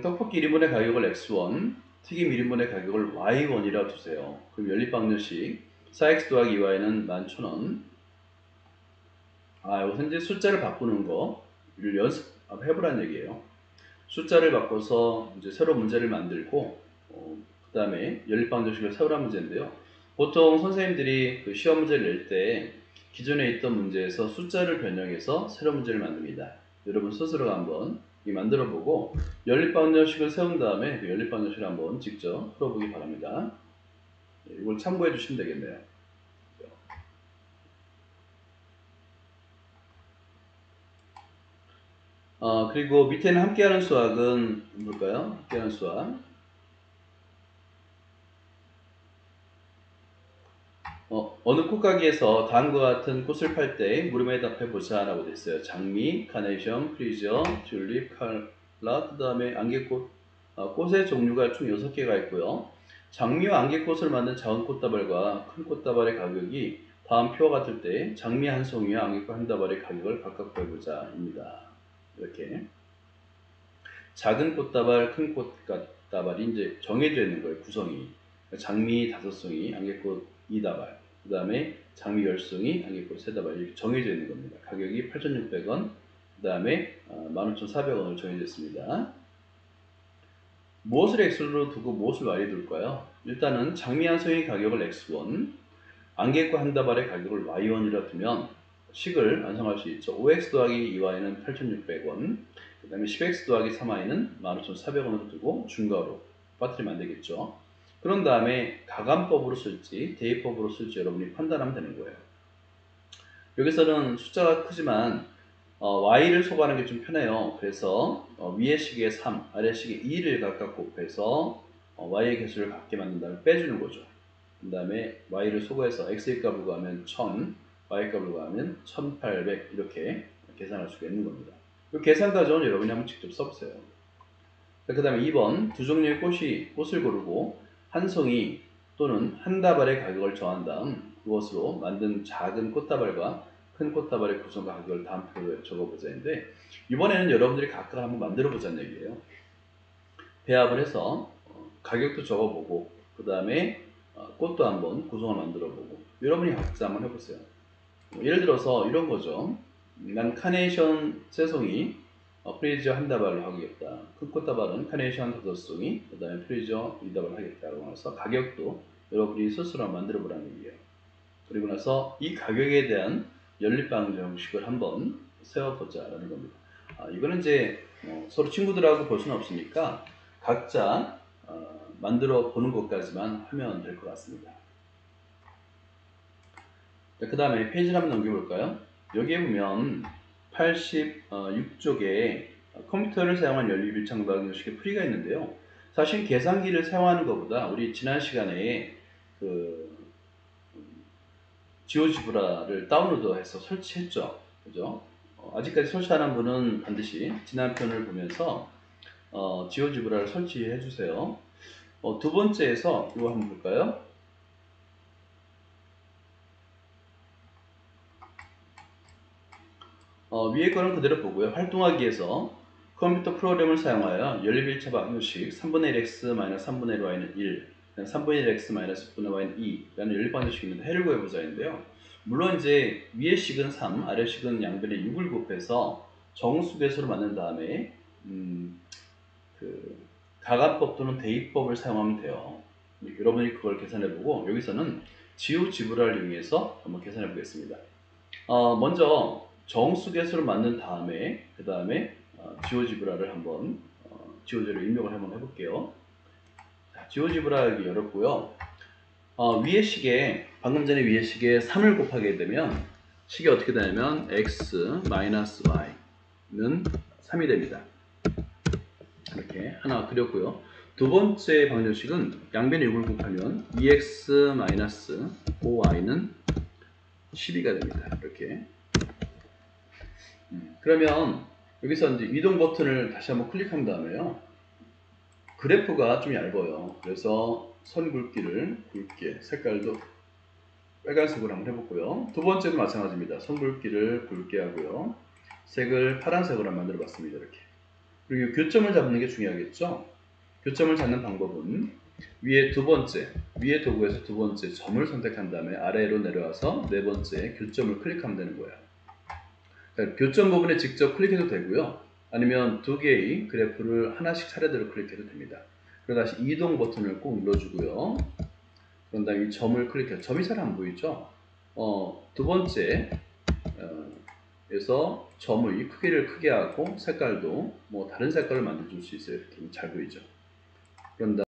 떡볶이 1인분의 가격을 x1, 튀김 1인분의 가격을 y1이라 두세요. 그럼 연립방정식 4x 더하기 2y는 11,000원. 여기서 이제 숫자를 바꾸는 거를 연습해보라는 얘기예요. 숫자를 바꿔서 이제 새로 문제를 만들고 그 다음에 연립방정식을 세우라는 문제인데요. 보통 선생님들이 그 시험 문제를 낼 때 기존에 있던 문제에서 숫자를 변형해서 새로 문제를 만듭니다. 여러분 스스로가 한번 만들어 보고 연립방정식을 세운 다음에 그 연립방정식을 한번 직접 풀어보기 바랍니다. 이걸 참고해 주시면 되겠네요. 그리고 밑에는 함께하는 수학은 뭘까요? 함께하는 수학. 어느 꽃가게에서 다음과 같은 꽃을 팔 때 물음에 답해 보자 라고 되어 있어요. 장미, 카네이션, 프리저, 튤립, 칼라, 그 다음에 안개꽃. 꽃의 종류가 총 6개가 있고요. 장미와 안개꽃을 만든 작은 꽃다발과 큰 꽃다발의 가격이 다음 표와 같을 때 장미 한 송이와 안개꽃 한 다발의 가격을 각각 구해보자 입니다. 이렇게 작은 꽃다발, 큰 꽃다발이 이제 정해져 있는 거예요. 구성이. 장미 5송이, 안개꽃 2다발, 그 다음에 장미 10송이, 안개꽃 3다발 이렇게 정해져 있는 겁니다. 가격이 8,600원, 그 다음에 15,400원으로 정해져 있습니다. 무엇을 x로 두고 무엇을 y로 둘까요? 일단은 장미 한 송이 가격을 x1, 안개꽃 한 다발의 가격을 y1이라 두면 식을 완성할 수 있죠. 5x 더하기 2y는 8,600원, 그 다음에 10x 더하기 3y는 15,400원으로 두고 중괄호 빠뜨리면 안 되겠죠. 그런 다음에 가감법으로 쓸지 대입법으로 쓸지 여러분이 판단하면 되는 거예요. 여기서는 숫자가 크지만 y를 소거하는 게 좀 편해요. 그래서 위의 식에 3, 아래 식에 2를 각각 곱해서 y의 개수를 같게 만든 다음에 빼주는 거죠. 그 다음에 y를 소거해서 x의 값을 구하면 1000, y 값을 구하면 1800 이렇게 계산할 수가 있는 겁니다. 이 계산 과정은 여러분이 한번 직접 써보세요. 그 다음에 2번 두 종류의 꽃을 고르고 한 송이 또는 한 다발의 가격을 정한 다음 그것으로 만든 작은 꽃다발과 큰 꽃다발의 구성과 가격을 다음 표에 적어보자인데, 이번에는 여러분들이 각각 한번 만들어 보자는 얘기예요. 배합을 해서 가격도 적어보고 그 다음에 꽃도 한번 구성을 만들어 보고 여러분이 각자 한번 해보세요. 예를 들어서 이런 거죠. 난 카네이션 3송이 프리저 한 다발로 하겠다. 큰 꽃다발은 카네이션 5송이, 그 다음에 프리저 2다발 하겠다라고 해서 가격도 여러분이 스스로 만들어 보라는 얘기예요. 그리고 나서 이 가격에 대한 연립방정식을 한번 세워보자라는 겁니다. 이거는 이제 서로 친구들하고 볼 수는 없으니까 각자 만들어 보는 것까지만 하면 될 것 같습니다. 그 다음에 페이지를 한번 넘겨볼까요? 여기에 보면 86쪽에 컴퓨터를 사용한 연립일창 방정식의 풀이가 있는데요. 사실 계산기를 사용하는 것보다 우리 지난 시간에 그 지오지브라를 다운로드해서 설치했죠. 그죠? 아직까지 설치 안 한 분은 반드시 지난 편을 보면서 지오지브라를 설치해 주세요. 두 번째에서 이거 한번 볼까요? 위에 거는 그대로 보고요. 활동하기에서 컴퓨터 프로그램을 사용하여 연립일차 방정식 3분의 1x 3분의 1y는 1, 3분의 1x 6분의 y는 2 라는 연립방정식이 있는데 해를 구해보자인데요. 물론 이제 위의 식은 3, 아래 식은 양변에 6을 곱해서 정수배수로 만든 다음에 그 가감법 또는 대입법을 사용하면 돼요. 여러분이 그걸 계산해보고 여기서는 지오지브라를 이용해서 한번 계산해 보겠습니다. 먼저 정수계수를 만든 다음에 그 다음에 지오지브라를 한번 지오지브로 입력을 한번 해볼게요. 지오지브라 여기 열었고요. 위의 식에 방금 전에 위의 식에 3을 곱하게 되면 식이 어떻게 되냐면 x-y는 3이 됩니다. 이렇게 하나 그렸고요. 두 번째 방정식은 양변에 6을 곱하면 2x-5y는 12가 됩니다. 이렇게. 그러면 여기서 이제 이동 버튼을 다시 한번 클릭한 다음에요. 그래프가 좀 얇아요. 그래서 선 굵기를 굵게, 색깔도 빨간색으로 한번 해볼고요. 두 번째도 마찬가지입니다. 선 굵기를 굵게 하고요. 색을 파란색으로 한번 만들어 봤습니다. 이렇게. 그리고 교점을 잡는 게 중요하겠죠. 교점을 잡는 방법은 위에 도구에서 두 번째 점을 선택한 다음에 아래로 내려와서 네 번째 교점을 클릭하면 되는 거예요. 그러니까 교점 부분에 직접 클릭해도 되고요. 아니면 두 개의 그래프를 하나씩 차례대로 클릭해도 됩니다. 그리고 다시 이동 버튼을 꼭 눌러주고요. 그런 다음에 이 점을 클릭해요. 점이 잘 안 보이죠? 두 번째 에서 점의 크기를 크게 하고 색깔도 뭐 다른 색깔을 만들어줄 수 있어요. 이렇게 잘 보이죠? 그런 다음에